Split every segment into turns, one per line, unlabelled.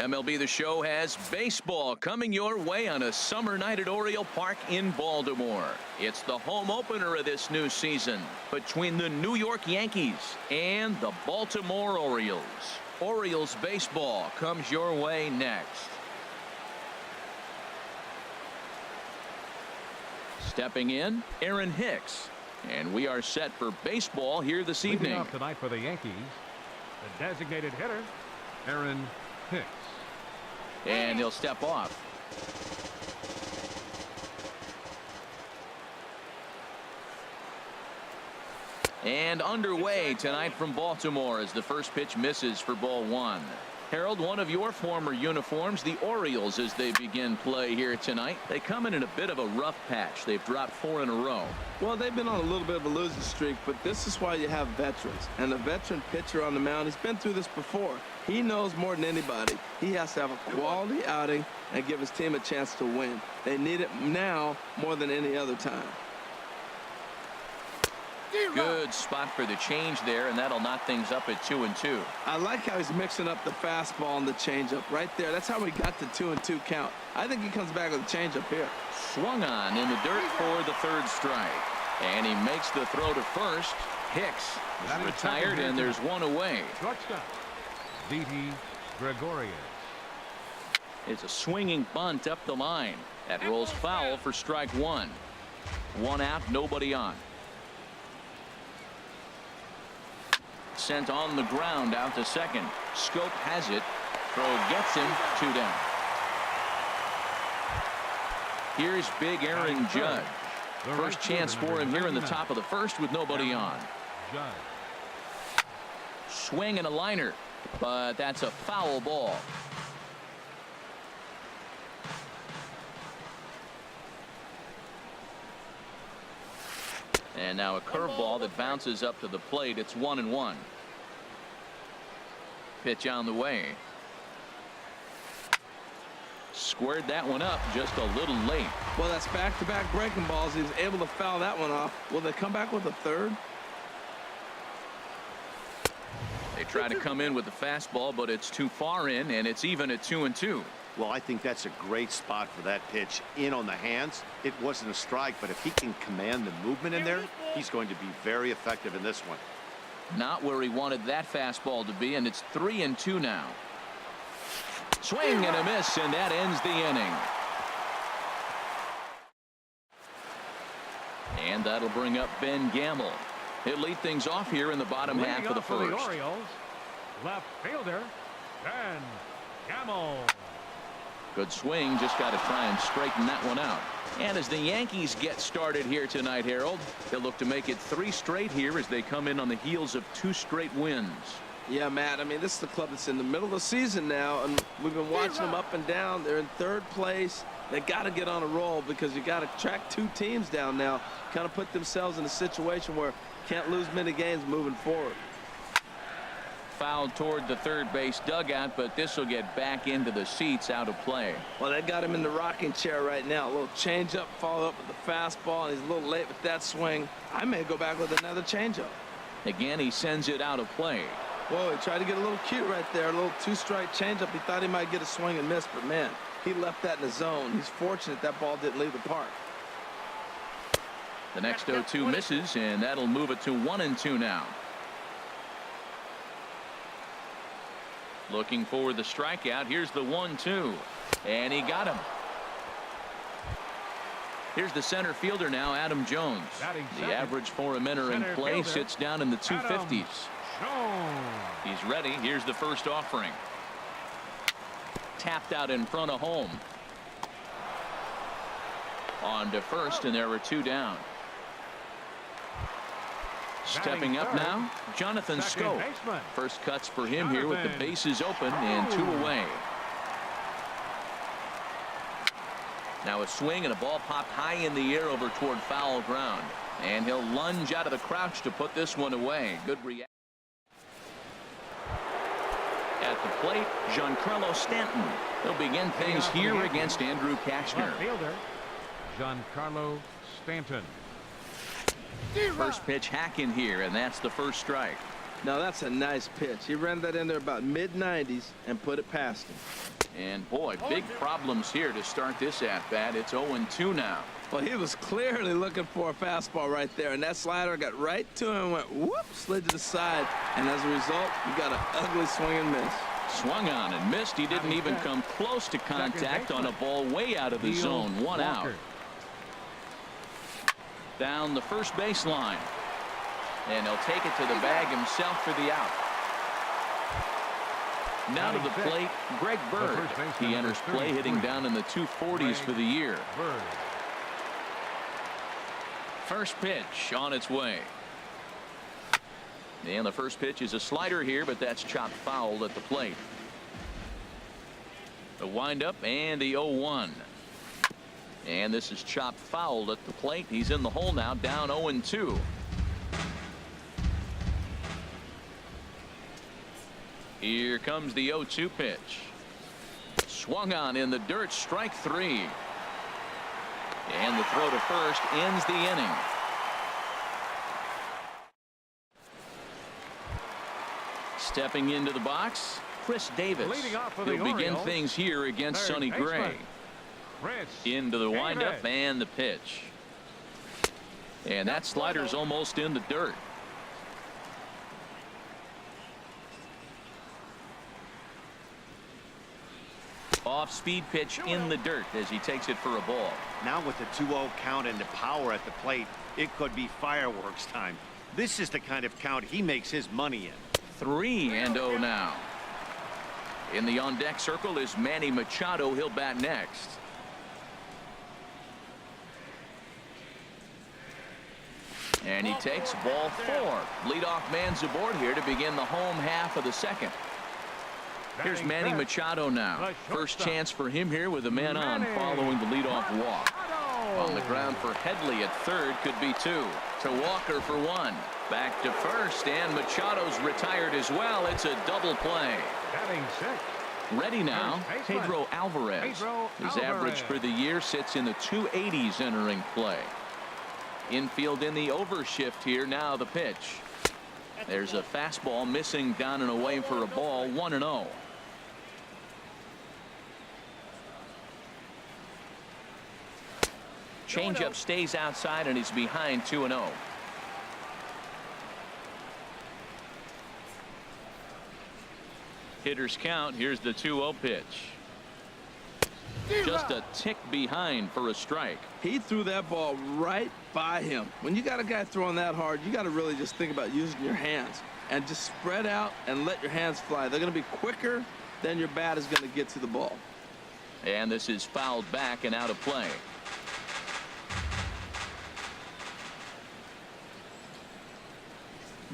MLB The Show has baseball coming your way on a summer night at Oriole Park in Baltimore. It's the home opener of this new season between the New York Yankees and the Baltimore Orioles. Orioles baseball comes your way next. Stepping in, Aaron Hicks. And we are set for baseball here this evening.
Leading off tonight for the Yankees, the designated hitter, Aaron Hicks.
And he'll step off. And underway tonight from Baltimore as the first pitch misses for ball one. Harold, one of your former uniforms, the Orioles, as they begin play here tonight. They come in a bit of a rough patch. They've dropped 4 in a row.
Well, they've been on a little bit of a losing streak, but this is why you have veterans. And a veteran pitcher on the mound, he's been through this before. He knows more than anybody. He has to have a quality outing and give his team a chance to win. They need it now more than any other time.
Good spot for the change there, and that'll knock things up at 2-2.
I like how he's mixing up the fastball and the changeup right there. That's how we got the 2-2 count. I think he comes back with a changeup here.
Swung on in the dirt for the third strike. And he makes the throw to first. Hicks is retired, and there's one away.
Shortstop, V.T. Gregorius.
It's a swinging bunt up the line. That rolls foul for strike one. 1 out, nobody on. Sent on the ground out to second. Scope has it. Throw gets him. 2 down. Here's big Aaron Judge. First chance for him here in the top of the first with nobody on. Swing and a liner, but that's a foul ball. And now a curveball that bounces up to the plate. It's 1-1. Pitch on the way. Squared that one up just a little late.
Well, that's back-to-back breaking balls. He was able to foul that one off. Will they come back with a third?
They try to come in with the fastball, but it's too far in, and it's even at 2-2.
Well, I think that's a great spot for that pitch. In on the hands. It wasn't a strike, but if he can command the movement in there, he's going to be very effective in this one.
Not where he wanted that fastball to be, and it's 3-2 now. Swing and a miss, and that ends the inning. And that'll bring up Ben Gamble. He'll lead things off here in the bottom half of the first.
The Orioles, left fielder Ben Gamble.
Good swing, just got to try and straighten that one out. And as the Yankees get started here tonight, Harold, they'll look to make it 3 straight here as they come in on the heels of 2 straight wins.
Yeah, Matt, I mean, this is the club that's in the middle of the season now, and we've been watching them up and down. They're in 3rd place. They got to get on a roll because you got to track 2 teams down now, kind of put themselves in a situation where can't lose many games moving forward.
Fouled toward the third base dugout, but this will get back into the seats, out of play.
Well, they got him in the rocking chair right now. A little changeup, follow up with the fastball, and he's a little late with that swing. I may go back with another changeup.
Again, he sends it out of play.
Whoa, he tried to get a little cute right there. A little 2-strike changeup. He thought he might get a swing and miss, but man, he left that in the zone. He's fortunate that ball didn't leave the park.
The next 0-2 misses, and that'll move it to 1-2 now. Looking for the strikeout. Here's the 1-2, and he got him. Here's the center fielder now, Adam Jones. The average for him entering play sits down in the 250s. He's ready. Here's the first offering. Tapped out in front of home. On to first, and there were 2 down. Stepping up now, Jonathan Scope. First cuts for him here with the bases open and 2 away. Now a swing and a ball popped high in the air over toward foul ground. And he'll lunge out of the crouch to put this one away. Good reaction. At the plate, Giancarlo Stanton. They'll begin things here against Andrew Kashner.
Fielder Giancarlo Stanton.
First pitch hack in here, and that's the first strike.
Now that's a nice pitch. He ran that in there about mid-90s and put it past him.
And boy, big problems here to start this at-bat. It's 0-2 now.
Well, he was clearly looking for a fastball right there, and that slider got right to him and went whoop, slid to the side, and as a result, you got an ugly swing and miss.
Swung on and missed. He didn't even come close to contact on a ball way out of the zone. One out. Down the first baseline. And he'll take it to the bag himself for the out. Now to the plate, Greg Bird. He enters play hitting down in the 240s for the year. First pitch on its way. And the first pitch is a slider here, but that's chopped foul at the plate. The windup and the 0-1. And this is chopped foul at the plate. He's in the hole now, down 0-2. Here comes the 0-2 pitch. Swung on in the dirt, strike three. And the throw to first ends the inning. Stepping into the box, Chris Davis. He'll begin things here against Sonny Gray. Into the windup and the pitch. And that slider's almost in the dirt. Off-speed pitch in the dirt as he takes it for a ball.
Now with the 2-0 count and the power at the plate, it could be fireworks time. This is the kind of count he makes his money in.
3-0 now. In the on-deck circle is Manny Machado. He'll bat next. And he takes ball 4. Leadoff man's aboard here to begin the home half of the second. Here's Manny Machado now. First chance for him here with a man on following the leadoff walk. On the ground for Headley at third, could be 2. To Walker for 1. Back to first, and Machado's retired as well. It's a double play. Ready now, Pedro Alvarez. His average for the year sits in the 280s entering play. Infield in the overshift here. Now the pitch. There's a fastball missing down and away for a ball. 1-0. Changeup stays outside and he's behind 2-0. Hitters count. Here's the 2-0 pitch. Just a tick behind for a strike.
He threw that ball right by him. When you got a guy throwing that hard, you got to really just think about using your hands and just spread out and let your hands fly. They're going to be quicker than your bat is going to get to the ball.
And this is fouled back and out of play.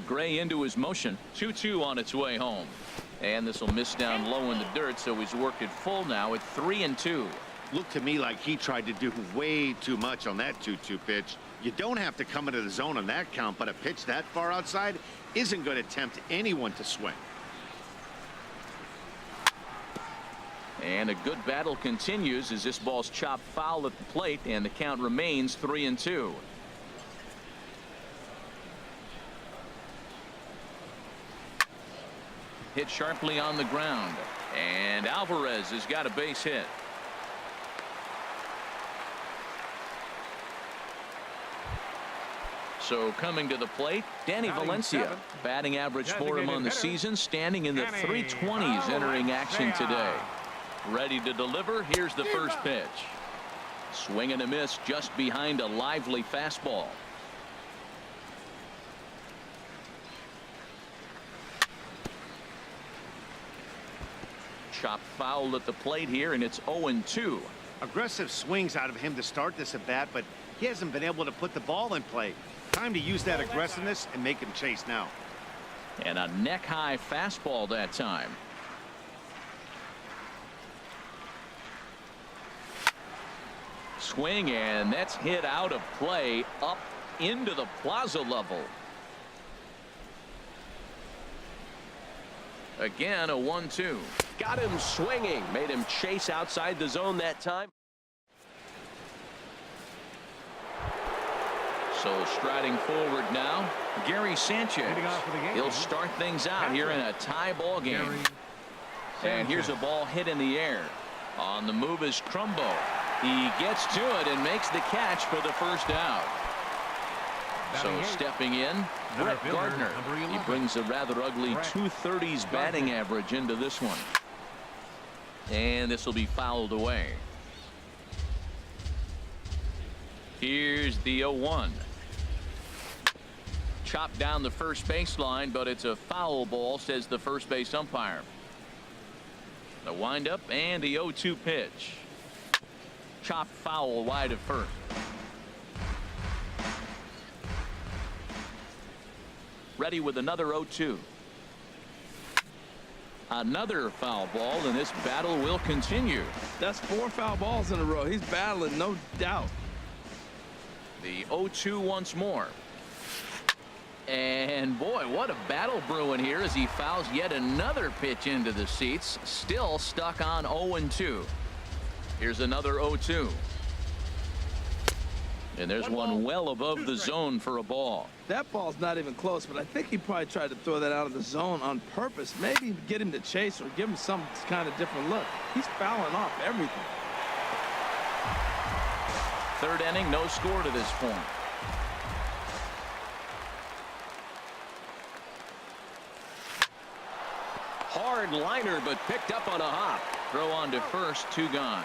Gray into his motion. 2-2 on its way home. And this will miss down low in the dirt, so he's worked it full now at 3-2.
Looked to me like he tried to do way too much on that 2-2 pitch. You don't have to come into the zone on that count, but a pitch that far outside isn't going to tempt anyone to swing.
And a good battle continues as this ball's chopped foul at the plate, and the count remains 3-2. Hit sharply on the ground, and Alvarez has got a base hit. So coming to the plate, Danny Valencia. Batting average for him on the season standing in the 320s entering action today. Ready to deliver. Here's the first pitch. Swing and a miss just behind a lively fastball. Chopped foul at the plate here, and it's 0-2.
Aggressive swings out of him to start this at bat, but he hasn't been able to put the ball in play. Time to use that aggressiveness and make him chase now.
And a neck high fastball that time. Swing, and that's hit out of play up into the plaza level. Again, a 1-2.
Got him swinging. Made him chase outside the zone that time.
So striding forward now, Gary Sanchez.
Hitting off for the Yankees.
He'll start things out here in a tie ball game. And here's a ball hit in the air. On the move is Trumbo. He gets to it and makes the catch for the first out. So stepping in, Brett Gardner. He brings a rather ugly 230s batting average into this one. And this will be fouled away. Here's the 0-1. Chopped down the first baseline, but it's a foul ball, says the first base umpire. The windup and the 0-2 pitch. Chopped foul wide of first. Ready with another 0-2. Another foul ball, and this battle will continue.
That's 4 foul balls in a row. He's battling, no doubt.
The 0-2 once more. And boy, what a battle brewing here as he fouls yet another pitch into the seats. Still stuck on 0-2. Here's another 0-2. And there's one well above the zone for a ball.
That ball's not even close, but I think he probably tried to throw that out of the zone on purpose. Maybe get him to chase or give him some kind of different look. He's fouling off everything.
Third inning, no score to this point.
Hard liner, but picked up on a hop.
Throw on to first, 2 gone.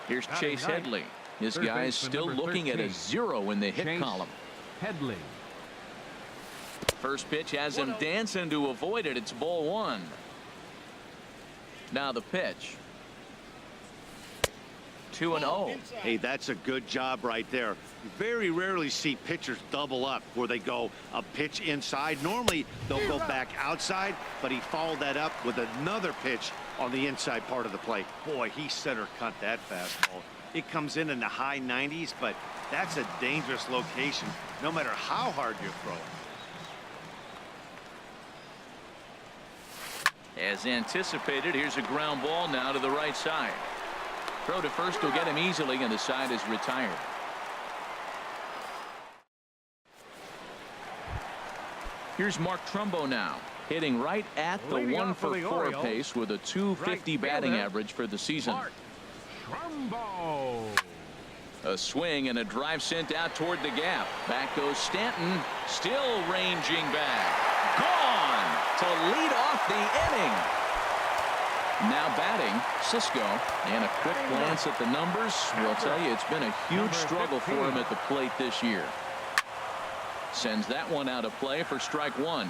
Here's Chase Headley. This guy is still looking at a 0 in the hit column.
Headley.
First pitch has him dancing to avoid it. It's ball 1. Now the pitch. 2-0.
Hey, that's a good job right there. You very rarely see pitchers double up where they go a pitch inside. Normally they'll go back outside, but he followed that up with another pitch on the inside part of the plate. Boy, he center cut that fastball. It comes in the high 90s, but that's a dangerous location no matter how hard you throw it.
As anticipated, here's a ground ball now to the right side. Throw to first will get him easily, and the side is retired. Here's Mark Trumbo now, hitting right at the 1-for-4 pace with a 250 batting average for the season.
Trumbo.
A swing and a drive sent out toward the gap. Back goes Stanton, still ranging back. Gone to lead off the inning. Now batting, Cisco, and a quick glance at the numbers will tell you it's been a huge struggle for him at the plate this year. Sends that one out of play for strike 1.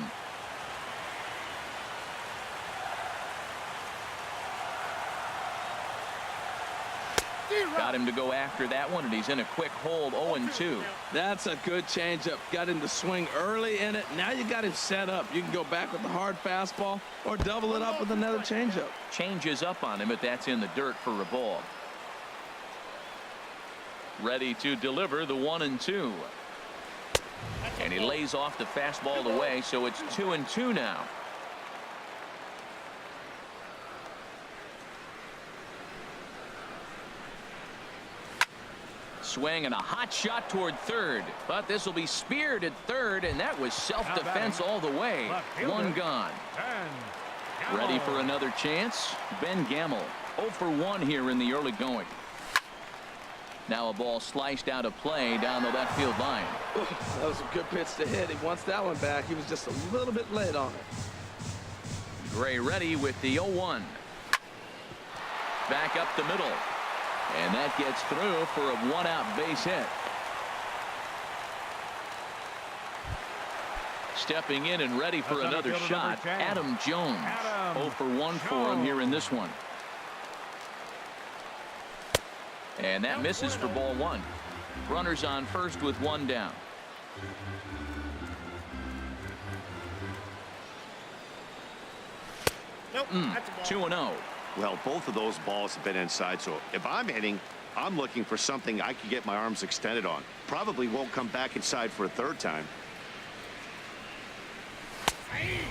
Got him to go after that one, and he's in a quick hold. 0-2.
That's a good changeup. Got him to swing early in it. Now you got him set up. You can go back with the hard fastball or double it up with another changeup.
Changes up on him, but that's in the dirt for a ball. Ready to deliver the 1-2. And he lays off the fastball away, so it's 2-2 now. Swing and a hot shot toward third, but this will be speared at third, and that was self-defense all the way. 1 gone. Ready for another chance. Ben Gamble 0-for-1 here in the early going. Now a ball sliced out of play down the left field line.
That was a good pitch to hit. He wants that one back. He was just a little bit late on it.
Gray ready with the 0-1. Back up the middle. And that gets through for a 1-out base hit. Stepping in and ready for another shot, Adam Jones. 0-for-1 for him here in this one. And that misses for ball 1. Runners on first with 1 down.
Nope,
2-0.
Well, both of those balls have been inside, so if I'm hitting, I'm looking for something I can get my arms extended on. Probably won't come back inside for a third time.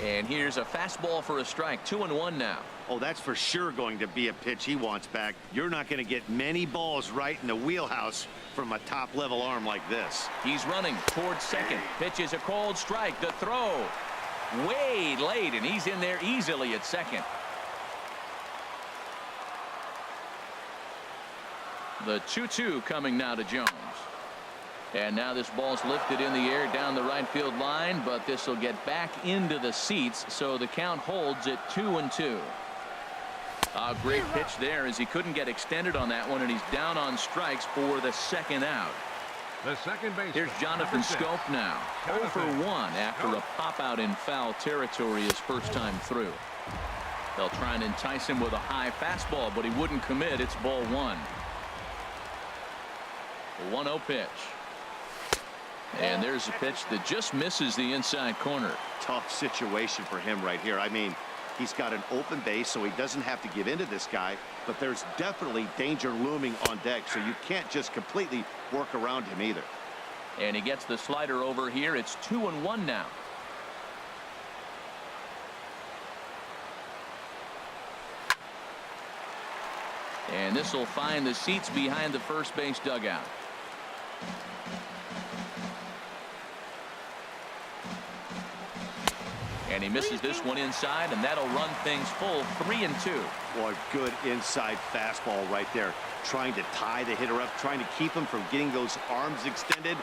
And here's a fastball for a strike. 2-1 now.
Oh, that's for sure going to be a pitch he wants back. You're not going to get many balls right in the wheelhouse from a top-level arm like this.
He's running towards second. Pitch is a called strike. The throw way late, and he's in there easily at second. The 2-2 coming now to Jones. And now this ball's lifted in the air down the right field line, but this will get back into the seats, so the count holds at 2-2. A great pitch there as he couldn't get extended on that one, and he's down on strikes for the second out.
The second baseman.
Here's Jonathan Scope now. 0 for 1 after a pop out in foul territory his first time through. They'll try and entice him with a high fastball, but he wouldn't commit. It's ball 1. 1-0 pitch. And there's a pitch that just misses the inside corner.
Tough situation for him right here. I mean, he's got an open base, so he doesn't have to give in to this guy, but there's definitely danger looming on deck, so you can't just completely work around him either.
And he gets the slider over here. It's 2-1 now. And this will find the seats behind the first base dugout. And he misses this one inside, and that'll run things full 3-2.
Boy, good inside fastball right there. Trying to tie the hitter up, trying to keep him from getting those arms extended.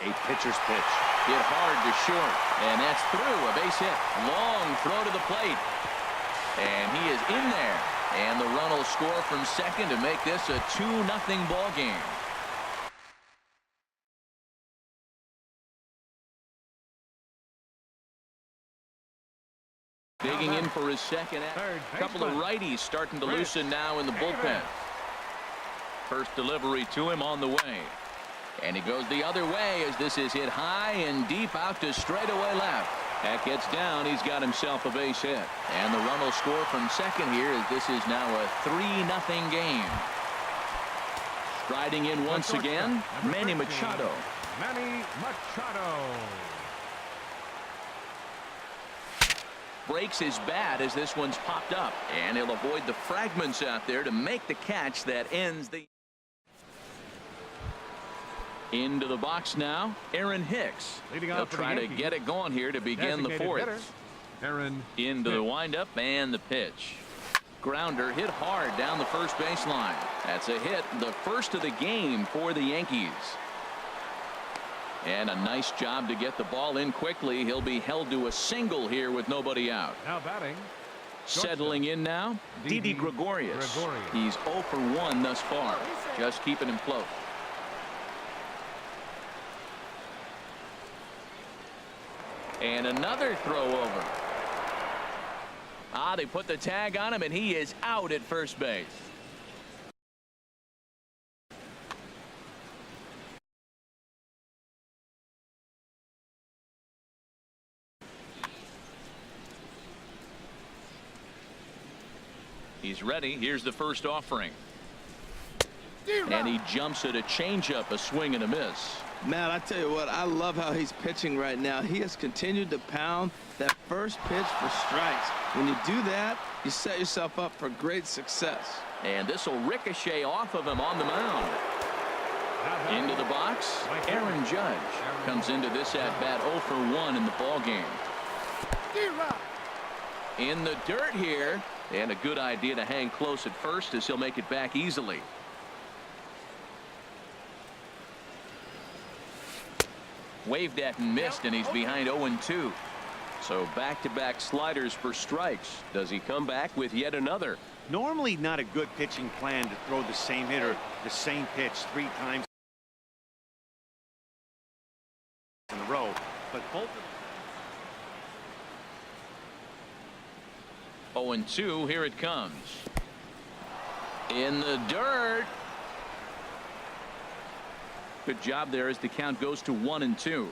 A pitcher's pitch.
Hit hard to short, and that's through. A base hit. Long throw to the plate. And he is in there. And the run will score from second to make this a 2-0 ball game. Digging in for his second. A couple of righties starting to loosen now in the bullpen. First delivery to him on the way. And he goes the other way as this is hit high and deep out to straightaway left. That gets down. He's got himself a base hit. And the run will score from second here as this is now a 3-0 game. Striding in once again, Manny Machado.
Manny Machado.
Breaks his bat as this one's popped up, and he'll avoid the fragments out there to make the catch that ends the. Into the box now, Aaron Hicks. They'll try to get it going here to begin the fourth.
Aaron
into the windup and the pitch. Grounder hit hard down the first baseline. That's a hit, the first of the game for the Yankees. And a nice job to get the ball in quickly. He'll be held to a single here with nobody out.
Now batting.
Settling in now, Didi Gregorius. He's 0 for 1 thus far. Just keeping him close. And another throw over. They put the tag on him, and he is out at first base. He's ready. Here's the first offering. And he jumps at a changeup, a swing and a miss.
Matt, I tell you what, I love how he's pitching right now. He has continued to pound that first pitch for strikes. When you do that, you set yourself up for great success.
And this will ricochet off of him on the mound. Into the box, Aaron Judge comes into this at-bat 0 for 1 in the ball game. In the dirt here, and a good idea to hang close at first as he'll make it back easily. Waved at and missed, and he's behind 0-2. So back-to-back sliders for strikes. Does he come back with yet another?
Normally not a good pitching plan to throw the same hitter the same pitch 3 times in a row, but both of them.
0-2, here it comes. In the dirt. Good job there as the count goes to 1-2.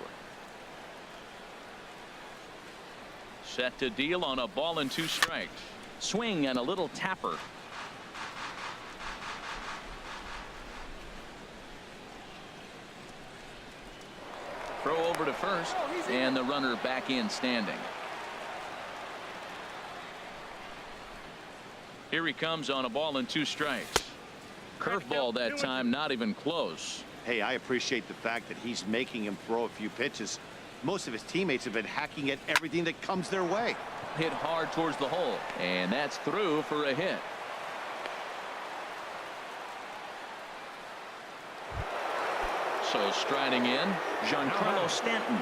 Set to deal on a ball and 2 strikes. Swing and a little tapper. Throw over to first, and the runner back in standing. Here he comes on a ball and 2 strikes. Curveball that time, not even close.
Hey, I appreciate the fact that he's making him throw a few pitches. Most of his teammates have been hacking at everything that comes their way.
Hit hard towards the hole, and that's through for a hit. So striding in, Giancarlo Stanton.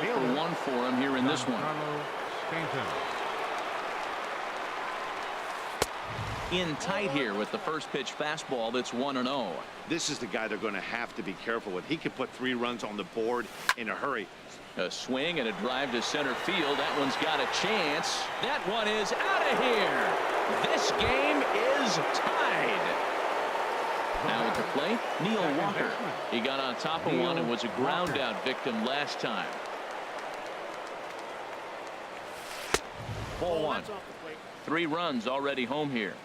0 for 1 for him here in this one. In tight here with the first pitch fastball that's 1-0.
This is the guy they're going to have to be careful with. He could put 3 runs on the board in a hurry.
A swing and a drive to center field. That one's got a chance. That one is out of here. This game is tied. Now at the plate, Neil Walker. He got on top of one and was a ground out victim last time. Ball 1. 3 runs already home here.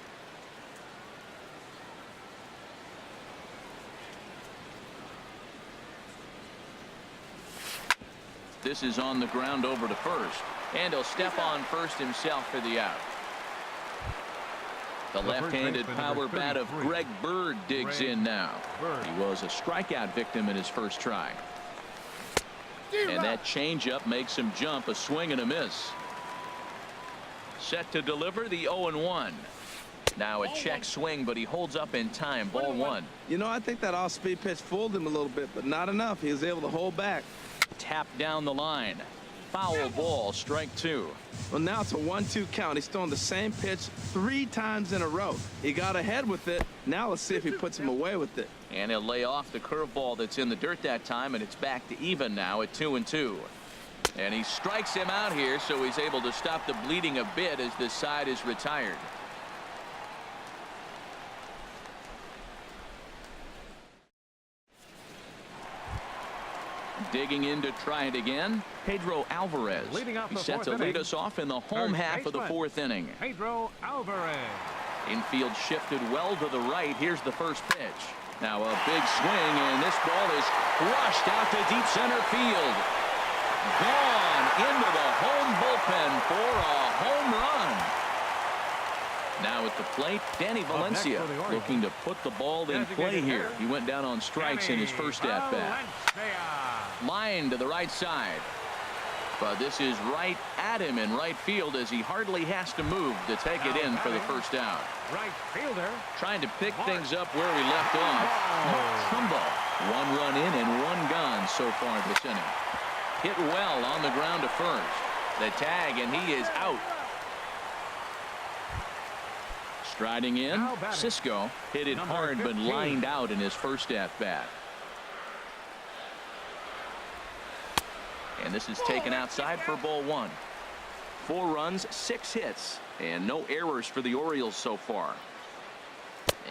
This is on the ground over to first, and he'll step on first himself for the out. The left-handed power bat of Greg Bird digs in now. He was a strikeout victim in his first try. And that changeup makes him jump. A swing and a miss. Set to deliver the 0-1. Now a check swing, but he holds up in time. Ball 1.
You know, I think that off-speed pitch fooled him a little bit, but not enough. He was able to hold back.
Tap down the line. Foul ball, strike 2.
Well, now it's a 1-2 count. He's throwing the same pitch 3 times in a row. He got ahead with it. Now let's see if he puts him away with it.
And he'll lay off the curveball that's in the dirt that time, and it's back to even now at 2-2. And he strikes him out here, so he's able to stop the bleeding a bit as this side is retired. Digging in to try it again, Pedro Alvarez. He's set to lead us off in the home half of the 4th inning.
Pedro Alvarez.
Infield shifted well to the right. Here's the first pitch. Now a big swing, and this ball is rushed out to deep center field. Gone into the home bullpen for a home run. Now at the plate, Danny Valencia looking to put the ball in play here. He went down on strikes in his first at-bat. Line to the right side. But this is right at him in right field as he hardly has to move to take it in for the first out.
Right fielder.
Trying to pick things up where he left off. Trumbo. 1 run in and 1 gone so far this inning. Hit well on the ground to first. The tag, and he is out. Striding in, Cisco hit it hard but lined out in his first at-bat. And this is taken outside for ball 1. 4 runs, 6 hits, and no errors for the Orioles so far.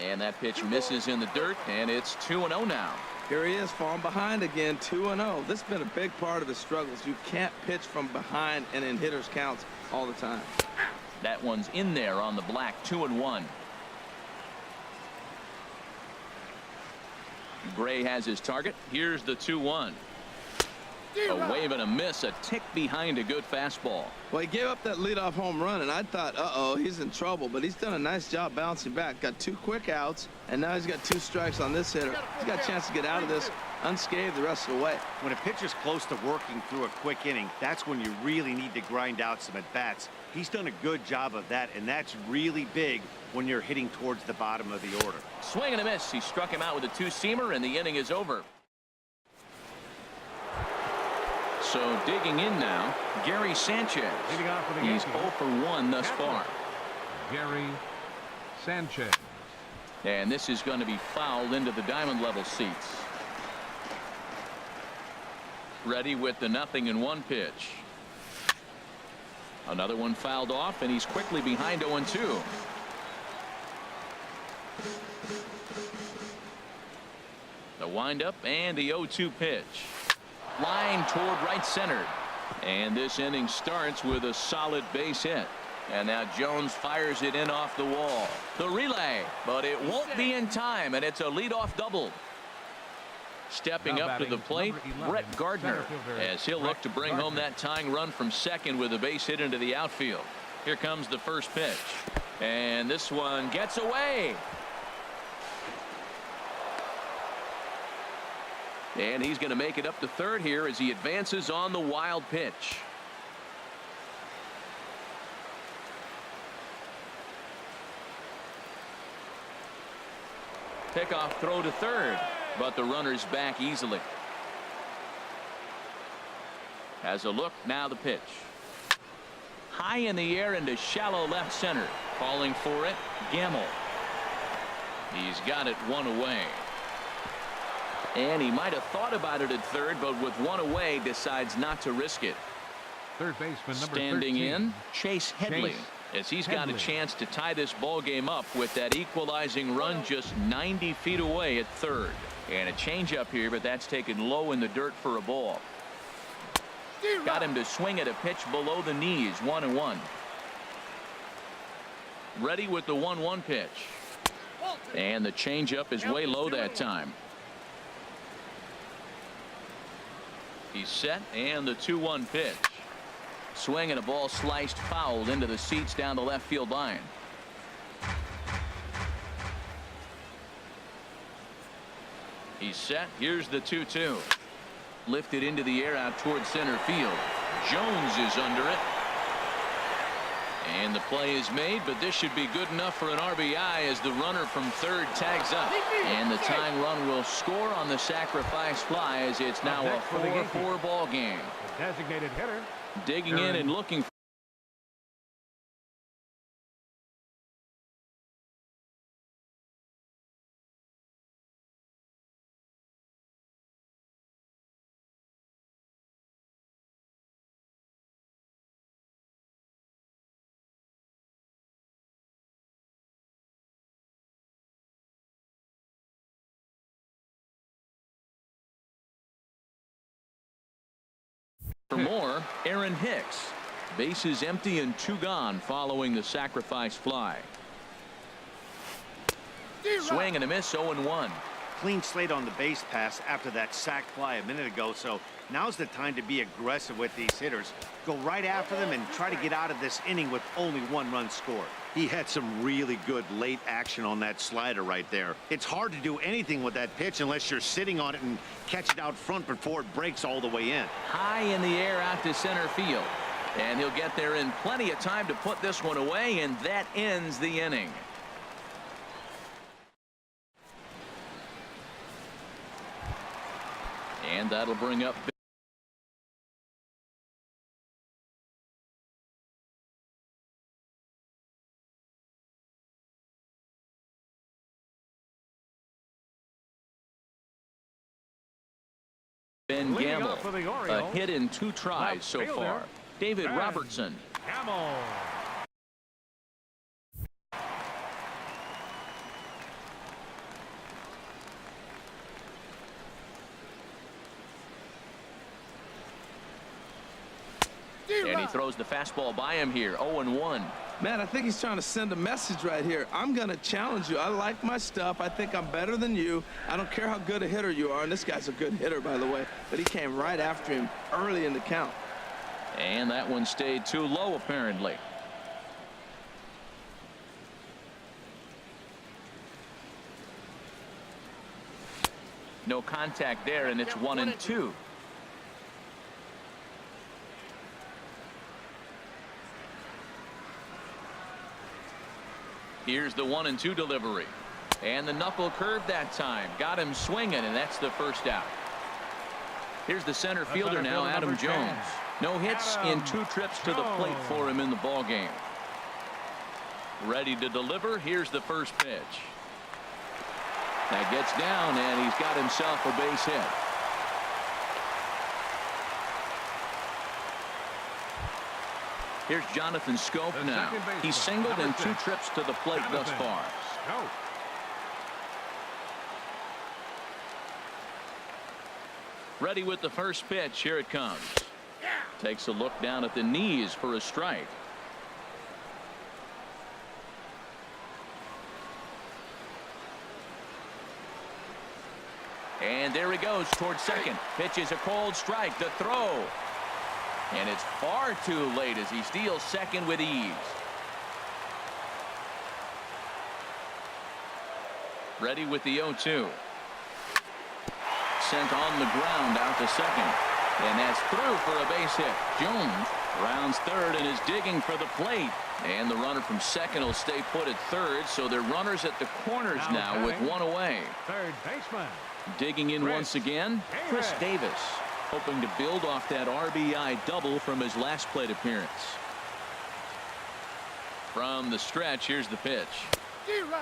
And that pitch misses in the dirt, and it's 2-0 now.
Here he is, falling behind again, 2-0. This has been a big part of his struggles. You can't pitch from behind and in hitters' counts all the time.
That one's in there on the black. 2-1. Gray has his target. Here's the 2-1. A wave and a miss, a tick behind a good fastball.
Well, he gave up that leadoff home run, and I thought, uh-oh, he's in trouble. But he's done a nice job bouncing back. Got 2 quick outs, and now he's got 2 strikes on this hitter. He's got a chance to get out of this unscathed the rest of the way.
When a pitcher's close to working through a quick inning, that's when you really need to grind out some at-bats. He's done a good job of that, and that's really big when you're hitting towards the bottom of the order.
Swing and a miss. He struck him out with a 2-seamer, and the inning is over. So digging in now, Gary Sanchez. He's 0 for 1 thus far.
Gary Sanchez.
And this is going to be fouled into the diamond level seats. Ready with the 0-1 pitch. Another one fouled off, and he's quickly behind 0-2. The windup and the 0-2 pitch. Line toward right center. And this inning starts with a solid base hit. And now Jones fires it in off the wall. The relay, but it won't be in time, and it's a leadoff double. Stepping up to the plate, Brett Gardner, as he'll look to bring home that tying run from second with a base hit into the outfield. Here comes the first pitch. And this one gets away. And he's going to make it up to third here as he advances on the wild pitch. Pickoff throw to third, but the runner's back easily. Has a look, now the pitch. High in the air into shallow left center. Calling for it, Gamble. He's got it one away. And he might have thought about it at third, but with one away, decides not to risk it.
Third baseman number
Standing
13.
in, Chase Headley. As he's got a chance to tie this ball game up with that equalizing run just 90 feet away at third. And a changeup here, but that's taken low in the dirt for a ball. Got him to swing at a pitch below the knees, 1-1. Ready with the 1-1 pitch. And the changeup is way low that time. He's set, and the 2-1 pitch. Swing and a ball sliced foul into the seats down the left field line. He's set. Here's the 2-2. Lifted into the air out towards center field. Jones is under it. And the play is made, but this should be good enough for an RBI as the runner from third tags up. And the tying run will score on the sacrifice fly as it's now a 4-4 ball game.
The designated hitter.
Digging in and looking for more. Aaron Hicks. Bases empty and 2 gone following the sacrifice fly. Swing and a miss, 0-1.
Clean slate on the base pass after that sac fly a minute ago, so now's the time to be aggressive with these hitters. Go right after them and try to get out of this inning with only 1 run scored. He had some really good late action on that slider right there. It's hard to do anything with that pitch unless you're sitting on it and catch it out front before it breaks all the way in.
High in the air out to center field. And he'll get there in plenty of time to put this one away, and that ends the inning. And that'll bring up Ben Gamble. A hit in 2 tries so far. David Robertson.
Gamble.
And he throws the fastball by him here. 0-1.
Man, I think he's trying to send a message right here. I'm going to challenge you. I like my stuff. I think I'm better than you. I don't care how good a hitter you are. And this guy's a good hitter, by the way. But he came right after him early in the count.
And that one stayed too low, apparently. No contact there, and it's 1-2. Here's the 1-2 delivery. And the knuckle curve that time. Got him swinging, and that's the first out. Here's the center fielder now, Adam Jones. No hits in 2 trips to the plate for him in the ball game. Ready to deliver. Here's the first pitch. That gets down, and he's got himself a base hit. Here's Jonathan Scope now. He's singled in 2 trips to the plate thus far. Ready with the first pitch. Here it comes. Takes a look down at the knees for a strike. And there he goes towards second. Pitch is a cold strike. The throw. And it's far too late as he steals second with ease. Ready with the 0-2. Sent on the ground out to second. And that's through for a base hit. Jones rounds third and is digging for the plate. And the runner from second will stay put at third, so they're runners at the corners now with one away.
Third baseman.
Digging in once again, Chris Davis, hoping to build off that RBI double from his last plate appearance. From the stretch, here's the pitch.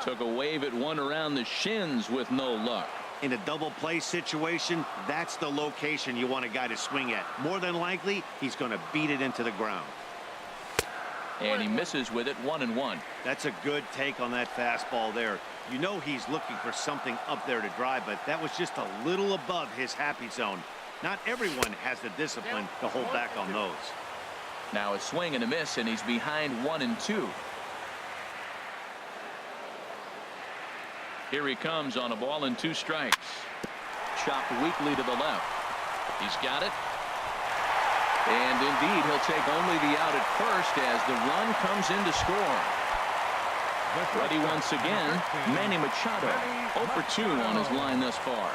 Took a wave at one around the shins with no luck.
In a double play situation, that's the location you want a guy to swing at. More than likely, he's going to beat it into the ground.
And he misses with it, 1-1.
That's a good take on that fastball there. You know he's looking for something up there to drive, but that was just a little above his happy zone. Not everyone has the discipline to hold back on those.
Now a swing and a miss, and he's behind 1-2. Here he comes on a ball and 2 strikes. Chopped weakly to the left. He's got it. And indeed, he'll take only the out at first as the run comes in to score. Ready once again, Manny Machado. 0 for 2 on his line thus far.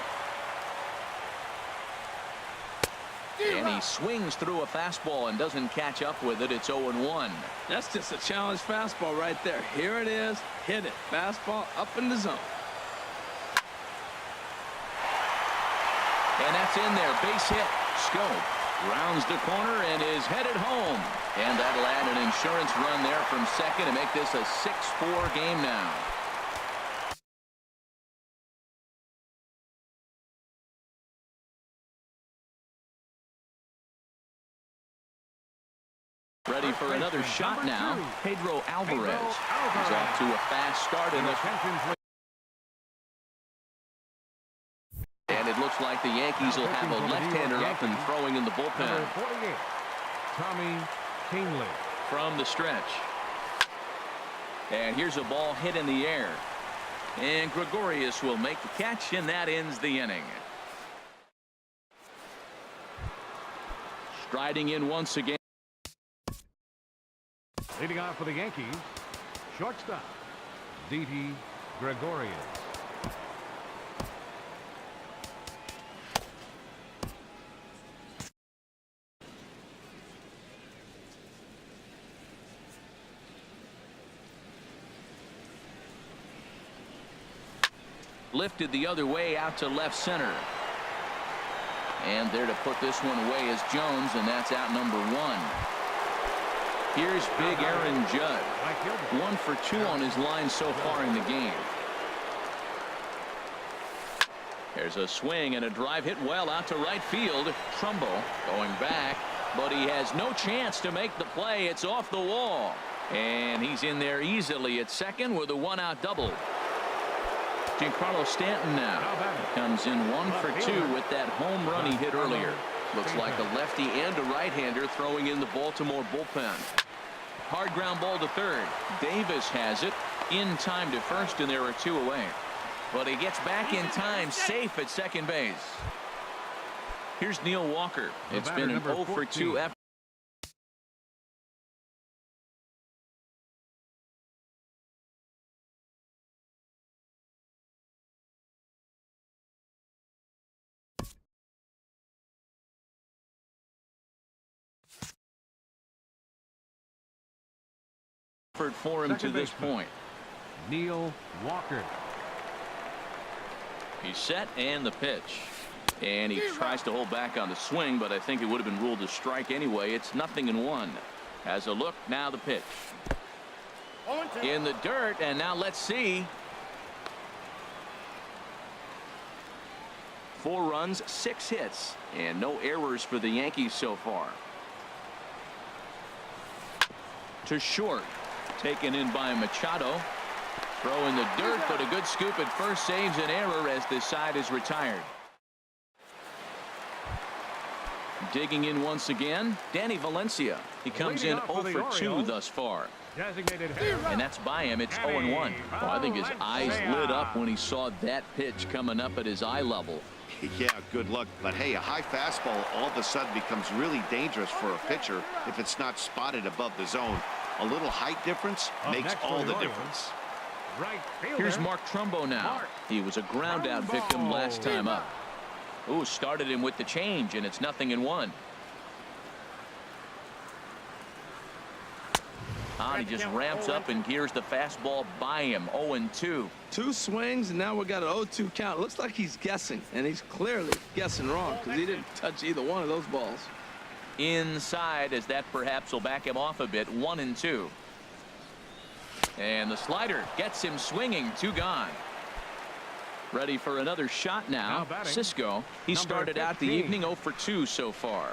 And he swings through a fastball and doesn't catch up with it. It's 0-1.
That's just a challenge fastball right there. Here it is. Hit it. Fastball up in the zone.
And that's in there. Base hit. Scope rounds the corner and is headed home. And that'll add an insurance run there from second to make this a 6-4 game now. Ready for another shot now. Pedro Alvarez. He's off to a fast start in the. And it looks like the Yankees will have a left-hander up and throwing in the bullpen.
Number 48, Tommy Kahnle.
From the stretch. And here's a ball hit in the air. And Gregorius will make the catch, and that ends the inning. Striding in once again.
Leading off for the Yankees, shortstop, Didi Gregorius.
Lifted the other way out to left center. And there to put this one away is Jones, and that's out number 1. Here's big Aaron Judd. 1 for 2 on his line so far in the game. There's a swing and a drive hit well out to right field. Trumbo going back, but he has no chance to make the play. It's off the wall. And he's in there easily at second with a 1-out double. Giancarlo Stanton now comes in 1 for 2 with that home run he hit earlier. Looks like a lefty and a right-hander throwing in the Baltimore bullpen. Hard ground ball to third. Davis has it in time to first, and there are 2 away. But he gets back in time, safe at second base. Here's Neil Walker. It's been an 0 for 2 effort. For him to this point.
Neil Walker.
He's set and the pitch. And he tries to hold back on the swing, but I think it would have been ruled a strike anyway. It's 0-1. Has a look, now the pitch. In the dirt, and now let's see. 4 runs, 6 hits, and no errors for the Yankees so far. To short. Taken in by Machado. Throw in the dirt, but a good scoop at first saves an error as this side is retired. Digging in once again, Danny Valencia. He comes in 0 for 2 thus far. And that's by him. It's 0-1. Oh, I think his eyes lit up when he saw that pitch coming up at his eye level.
Yeah, good luck. But hey, a high fastball all of a sudden becomes really dangerous for a pitcher if it's not spotted above the zone. A little height difference makes all the difference.
Right fielder.
Here's Mark Trumbo now. He was a ground out victim last time up. Ooh, started him with the change, and it's 0-1. He just ramps up and gears the fastball by him. 0-2.
2 swings, and now we got an 0-2 count. Looks like he's guessing, and he's clearly guessing wrong because he didn't touch either one of those balls.
Inside, as that perhaps will back him off a bit. 1-2. And the slider gets him swinging. 2 gone. Ready for another shot now. Cisco. He started out the evening 0 for 2 so far.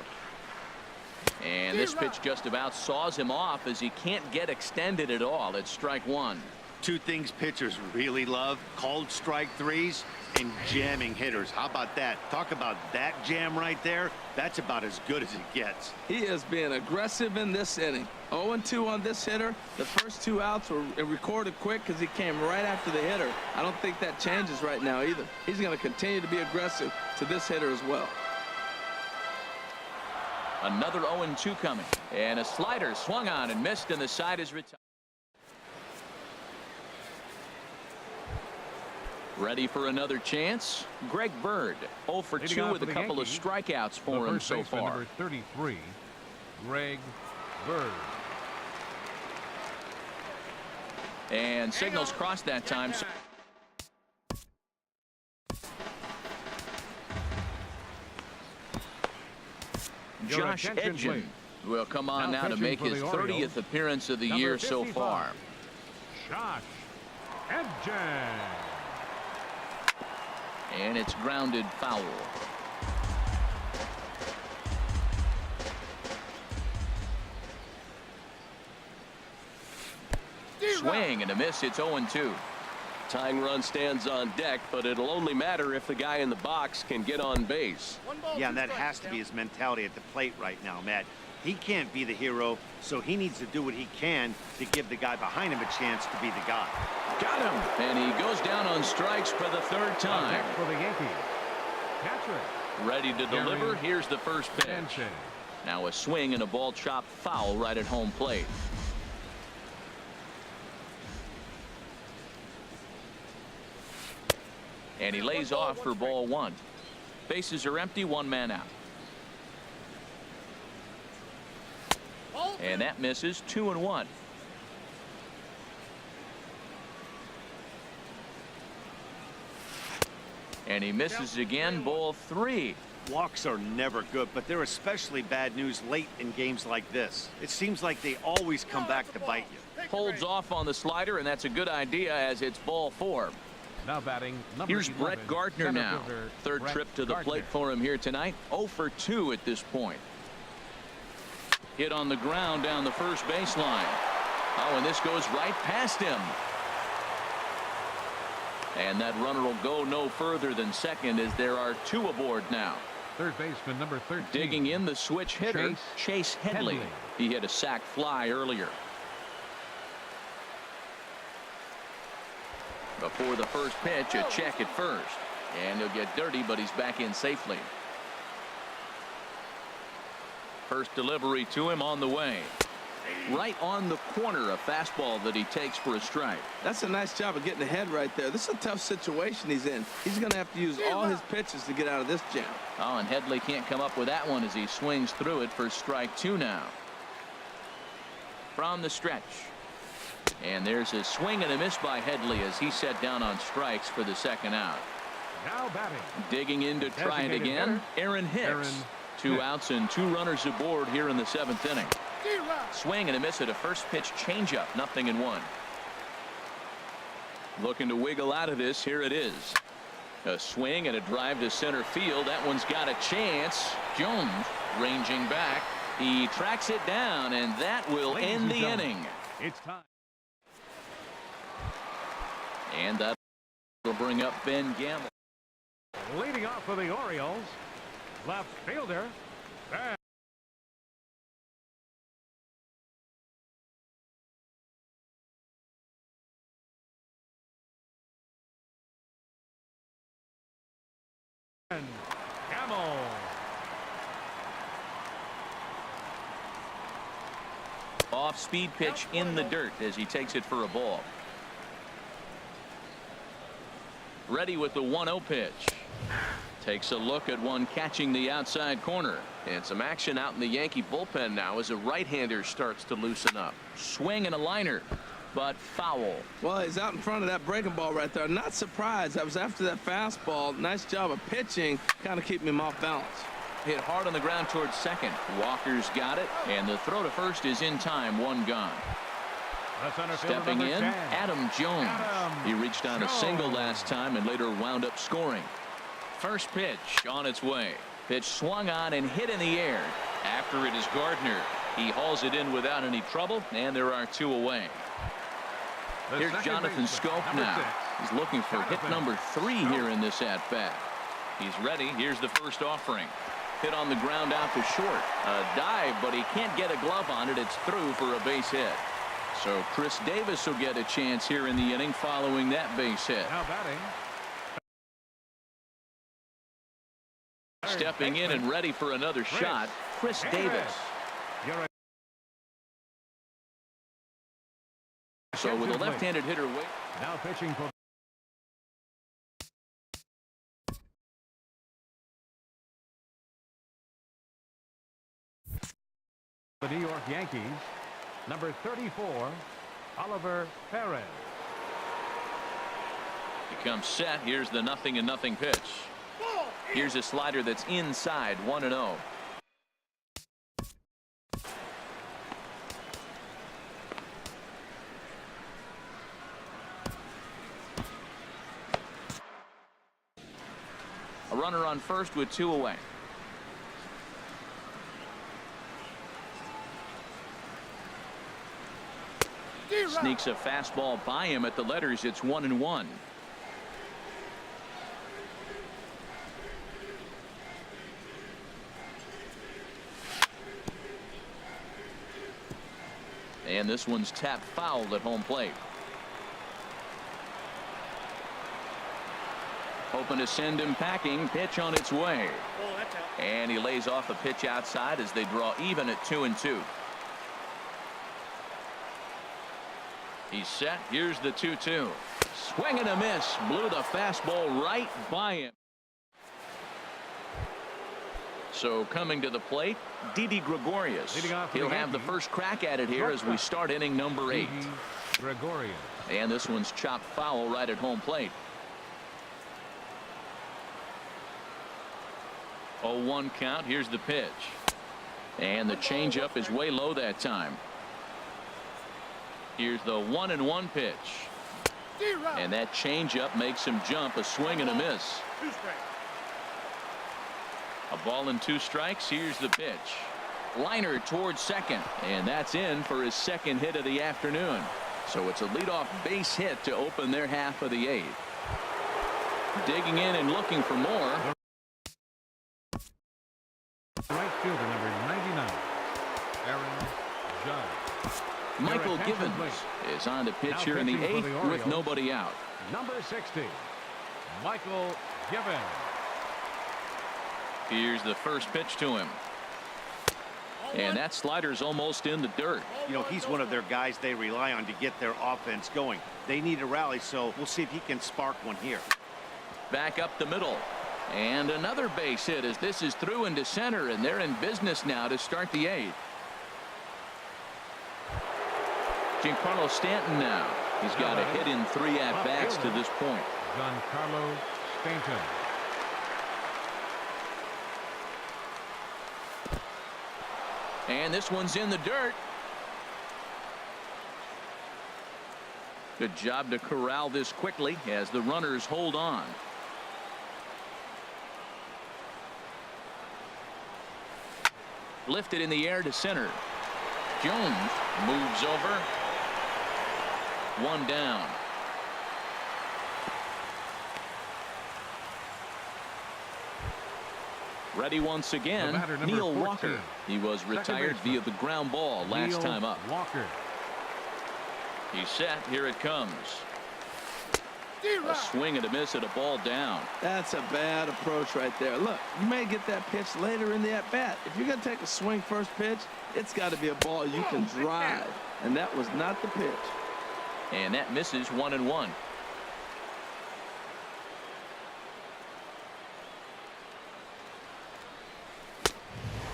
And this pitch just about saws him off as he can't get extended at all. It's strike 1.
2 things pitchers really love: called strike threes and jamming hitters. How about that? Talk about that jam right there. That's about as good as it gets.
He is being aggressive in this inning. 0-2 on this hitter. The first 2 outs were recorded quick because he came right after the hitter. I don't think that changes right now either. He's going to continue to be aggressive to this hitter as well.
Another 0-2 coming. And a slider swung on and missed, and the side is retired. Ready for another chance? Greg Bird. 0 for 2 with a couple of strikeouts for him so far.
Number 33, Greg Bird.
And signals crossed that time. Josh Edgen will come on now to make his 30th appearance of the year so far.
Josh Edgen.
And it's grounded foul. Swing and a miss. It's 0-2.
Tying run stands on deck, but it'll only matter if the guy in the box can get on base.
Yeah, and that has to be his mentality at the plate right now, Matt. He can't be the hero, so he needs to do what he can to give the guy behind him a chance to be the guy.
Got him. And he goes down on strikes for the 3rd time.
For the Yankees, catcher.
Ready to deliver. Here's the first pitch. Now a swing and a ball chopped foul right at home plate. And he lays off for ball 1. Bases are empty. 1 man out. And that misses. 2-1. And he misses again. Ball 3.
Walks are never good, but they're especially bad news late in games like this. It seems like they always come back to bite you.
Holds off on the slider, and that's a good idea as it's ball 4.
Now batting number
Here's
11,
Brett Gardner now. 3rd trip to the plate for him here tonight. 0 for 2 at this point. Hit on the ground down the first baseline. Oh, and this goes right past him. And that runner will go no further than second as there are 2 aboard now.
3rd baseman number 13.
Digging in the switch hitter, Chase Headley. He hit a sac fly earlier. Before the first pitch, a check at first. And he'll get dirty, but he's back in safely. First delivery to him on the way. Right on the corner, a fastball that he takes for a strike.
That's a nice job of getting ahead right there. This is a tough situation he's in. He's going to have to use all his pitches to get out of this jam.
Oh, and Headley can't come up with that one as he swings through it for strike 2 now. From the stretch. And there's a swing and a miss by Headley as he set down on strikes for the 2nd out.
Now batting.
Digging in to try it again, Aaron Hicks. 2 outs and 2 runners aboard here in the 7th inning. Swing and a miss at a first pitch changeup. 0-1. Looking to wiggle out of this. Here it is. A swing and a drive to center field. That one's got a chance. Jones ranging back. He tracks it down, and that will end the inning.
It's time.
And that will bring up Ben Gamble.
Leading off for the Orioles, left fielder. Camel.
Off-speed pitch in the dirt as he takes it for a ball. Ready with the 1-0 pitch. Takes a look at one catching the outside corner. And some action out in the Yankee bullpen now as a right-hander starts to loosen up. Swing and a liner, but foul.
Well, he's out in front of that breaking ball right there. Not surprised. That was after that fastball. Nice job of pitching, kind of keeping him off balance.
Hit hard on the ground towards second. Walker's got it, and the throw to first is in time. One gone. Stepping in, Adam Jones. He reached on a single last time and later wound up scoring. First pitch on its way. Pitch swung on and hit in the air. After it is Gardner. He hauls it in without any trouble, and there are 2 away. Here's Jonathan Scope now. He's looking for hit number 3 here in this at-bat. He's ready. Here's the first offering. Hit on the ground out to short. A dive, but he can't get a glove on it. It's through for a base hit. So Chris Davis will get a chance here in the inning following that base hit.
Now batting.
Stepping in and ready for another shot, Chris Davis. So with a left-handed hitter wait.
Now pitching for the New York Yankees, number 34, Oliver Perez.
He comes set. Here's the 0-0 pitch. Here's a slider that's inside. 1-0. A runner on first with 2 away. Sneaks a fastball by him at the letters. It's 1-1. And this one's tapped foul at home plate. Hoping to send him packing. Pitch on its way. And he lays off a pitch outside as they draw even at 2-2. He's set. Here's the 2-2. Swing and a miss. Blew the fastball right by him. So coming to the plate, Didi Gregorius. He'll have the first crack at it here as we start inning number 8.
Gregorius.
And this one's chopped foul right at home plate. 0-1 count. Here's the pitch. And the changeup is way low that time. Here's the 1-1 pitch. And that changeup makes him jump. A swing and a miss. A ball and 2 strikes. Here's the pitch. Liner towards second. And that's in for his second hit of the afternoon. So it's a leadoff base hit to open their half of the 8th. Digging in and looking for more.
Right fielder number 99, Aaron Judge.
Michael Givens is on to pitch here in the 8th with nobody out.
Number 60, Michael Givens.
Here's the first pitch to him. And that slider's almost in the dirt.
You know, he's one of their guys they rely on to get their offense going. They need a rally, so we'll see if he can spark one here.
Back up the middle. And another base hit as this is through into center, and they're in business now to start the 8th. Giancarlo Stanton now. He's got a hit in 3 at-bats to this point.
Giancarlo Stanton.
And this one's in the dirt. Good job to corral this quickly as the runners hold on. Lifted in the air to center. Jones moves over. 1 down. Ready once again, Neil Walker. He was retired via the ground ball last time up.
Walker.
He's set. Here it comes. A swing and a miss at a ball down.
That's a bad approach right there. Look, you may get that pitch later in the at-bat. If you're going to take a swing first pitch, it's got to be a ball you can drive. And that was not the pitch.
And that misses 1-1.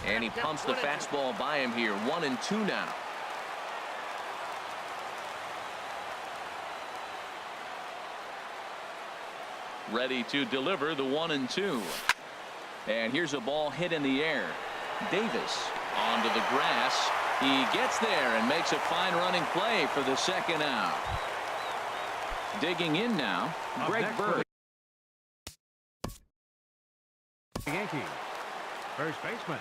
And he pumps the fastball by him here. 1-2 now. Ready to deliver the 1-2. And here's a ball hit in the air. Davis onto the grass. He gets there and makes a fine running play for the second out. Digging in now, Greg Bird.
The Yankees. First baseman,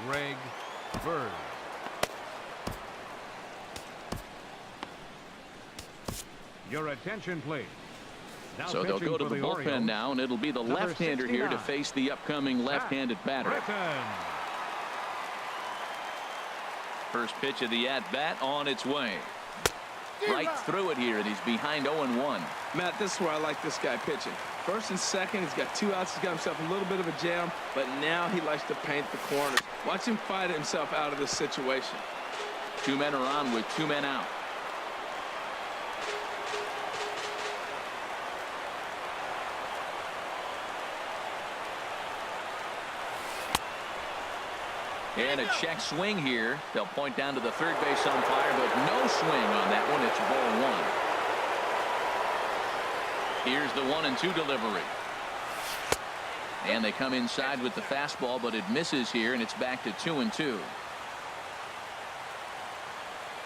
Greg Bird. Your attention, please. Now
So they'll go to the bullpen
Orioles,
now, and it'll be the left-hander here to face the upcoming left-handed batter. First pitch of the at-bat on its way. Right through it here, and he's behind 0-1.
Matt, this is where I like this guy pitching. First and second, he's got 2 outs. He's got himself a little bit of a jam, but now he likes to paint the corners. Watch him fight himself out of this situation.
2 men are on with 2 men out. And a check swing here. They'll point down to the third base umpire, but no swing on that one. It's ball 1. Here's the 1-2 delivery. And they come inside with the fastball, but it misses here, and it's back to 2-2.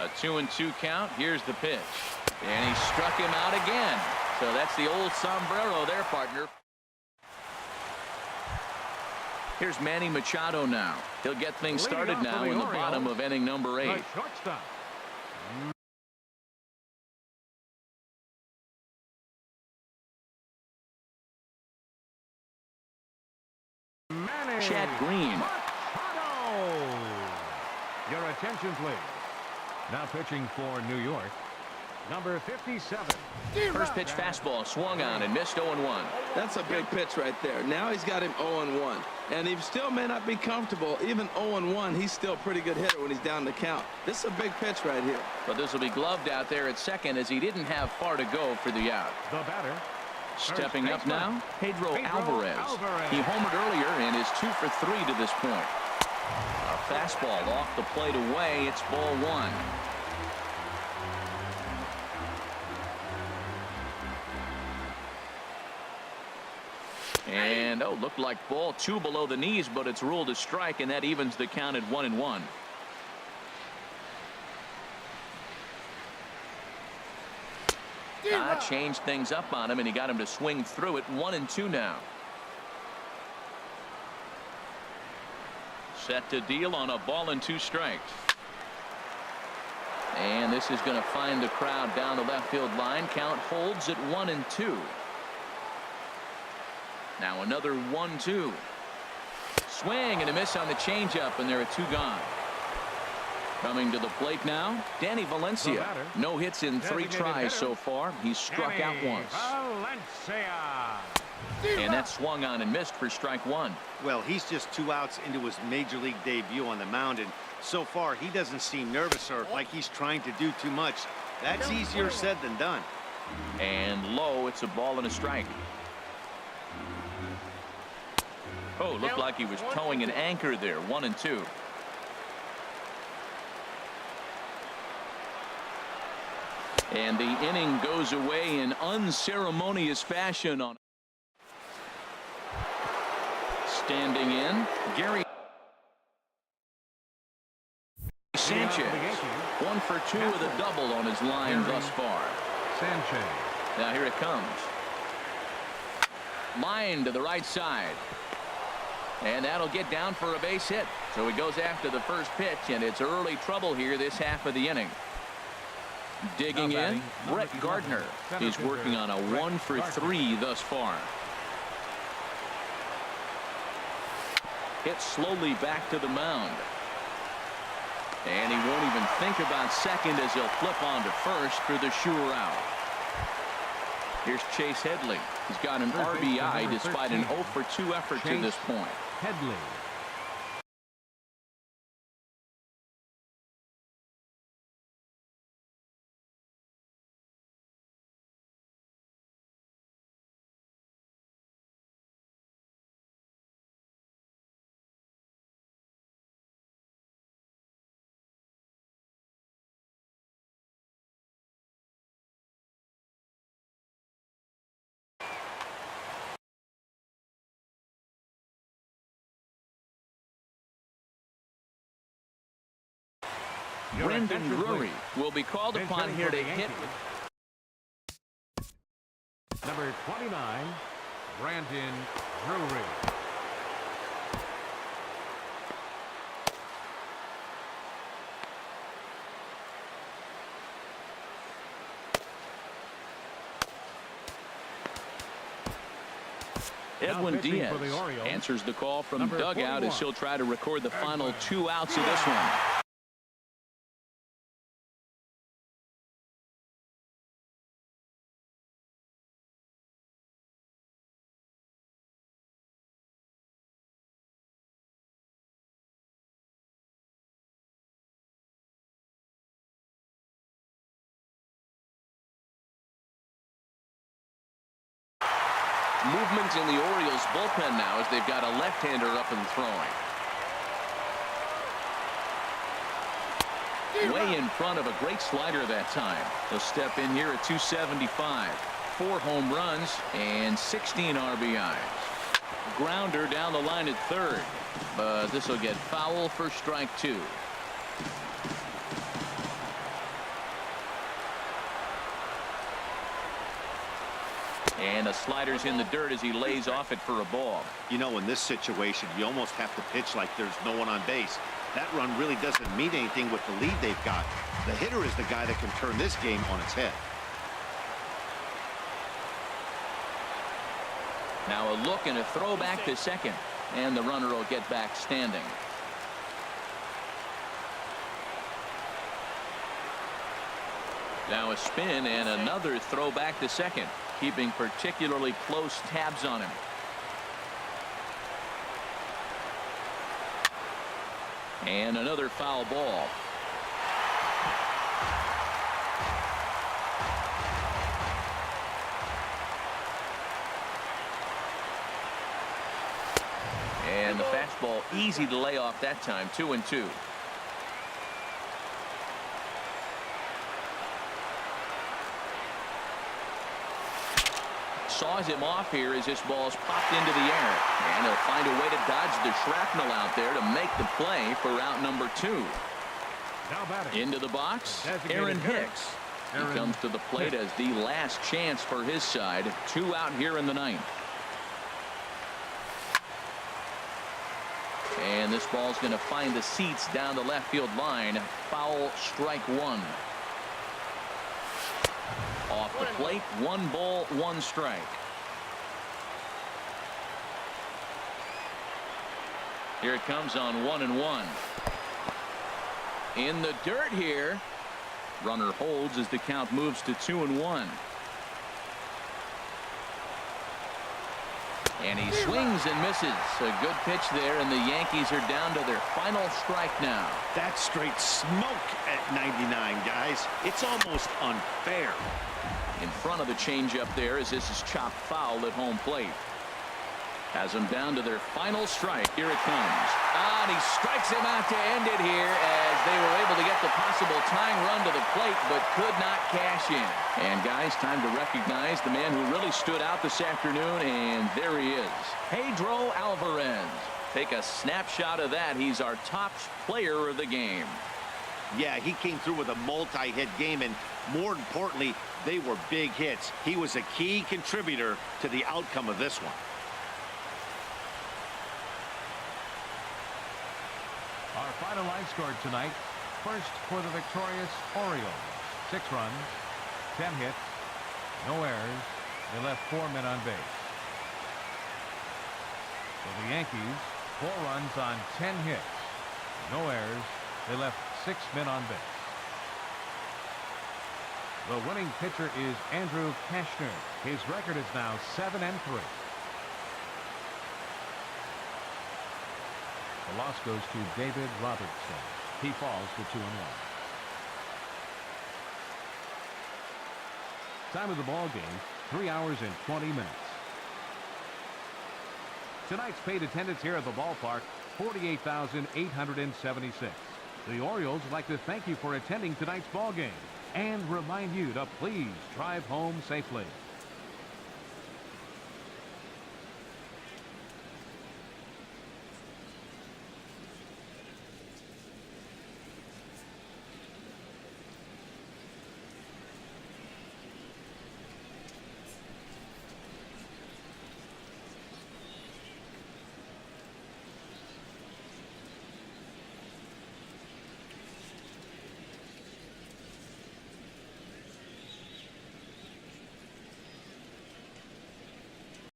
A 2-2 count. Here's the pitch. And he struck him out again. So that's the old sombrero there, partner. Here's Manny Machado now. He'll get things started now in the bottom of inning number 8.
Shortstop.
Chad Green.
Machado. Your attention, please. Now pitching for New York, number 57.
First pitch fastball swung on and missed 0-1.
That's a big pitch right there. Now he's got him 0-1. And he still may not be comfortable. Even 0-1, he's still a pretty good hitter when he's down the count. This is a big pitch right here.
But this will be gloved out there at second as he didn't have far to go for the out.
The batter.
Stepping up now, Pedro Alvarez. He homered earlier and is 2 for 3 to this point. A fastball off the plate away. It's ball 1. And looked like ball 2 below the knees, but it's ruled a strike, and that evens the count at 1-1. Changed things up on him, and he got him to swing through it. 1-2 now. Set to deal on a ball and 2 strikes. And this is going to find the crowd down the left field line. Count holds at 1-2. Now another 1-2. Swing and a miss on the changeup, and there are 2 gone. Coming to the plate now, Danny Valencia. No hits in 3 tries so far. He's struck out once. And that swung on and missed for strike 1.
Well, he's just 2 outs into his major league debut on the mound, and so far he doesn't seem nervous or like he's trying to do too much. That's easier said than done.
And low, it's a ball and a strike. Oh, looked like he was towing an anchor there. 1-2. And the inning goes away in unceremonious fashion on. Standing in, Gary Sanchez. 1 for 2 with a double on his line thus far.
Sanchez.
Now here it comes. Line to the right side. And that'll get down for a base hit. So he goes after the first pitch, and it's early trouble here this half of the inning. Digging in, Brett Gardner. He's working on a 1 for 3 thus far. Hit slowly back to the mound. And he won't even think about second as he'll flip on to first for the sure out. Here's Chase Headley. He's got an RBI despite an 0 for 2 effort to this point.
Headley.
Brendan Drury will be called upon here to hit.
Number 29, Brandon Drury.
Edwin Diaz answers the call from the dugout as he'll try to record the final 2 outs of this one. Movement in the Orioles bullpen now as they've got a left-hander up and throwing. Way in front of a great slider that time. He'll step in here at 275. 4 home runs and 16 RBIs. Grounder down the line at third, but this will get foul for strike 2. And the slider's in the dirt as he lays off it for a ball.
You know, in this situation, you almost have to pitch like there's no one on base. That run really doesn't mean anything with the lead they've got. The hitter is the guy that can turn this game on its head.
Now a look and a throw back to second, and the runner will get back standing. Now a spin and another throw back to second, keeping particularly close tabs on him. And another foul ball. And the fastball easy to lay off that time. 2-2. Saws him off here as this ball's popped into the air, and he'll find a way to dodge the shrapnel out there to make the play for out number 2.
Now batting.
Into the box, Aaron Hicks. He comes to the plate as the last chance for his side. 2 out here in the 9th. And this ball's going to find the seats down the left field line. Foul, strike 1. Off the plate, 1 ball, 1 strike. Here it comes on 1-1. In the dirt here. Runner holds as the count moves to 2-1. And he swings and misses. A good pitch there, and the Yankees are down to their final strike now.
That's straight smoke at 99, guys. It's almost unfair.
In front of the changeup there as this is chopped foul at home plate. Has them down to their final strike. Here it comes. And he strikes him out to end it here as they were able to get the possible tying run to the plate but could not cash in. And guys, time to recognize the man who really stood out this afternoon, and there he is. Pedro Alvarez. Take a snapshot of that. He's our top player of the game.
Yeah, he came through with a multi-hit game, and more importantly, they were big hits. He was a key contributor to the outcome of this one.
Our final line scored tonight. First for the victorious Orioles. 6 runs, 10 hits, no errors. They left 4 men on base. For the Yankees, 4 runs on 10 hits, no errors. They left 6 men on base. The winning pitcher is Andrew Kashner. His record is now 7-3. The loss goes to David Robertson. He falls to 2-1. Time of the ball game, 3 hours and 20 minutes. Tonight's paid attendance here at the ballpark, 48,876. The Orioles would like to thank you for attending tonight's ball game and remind you to please drive home safely.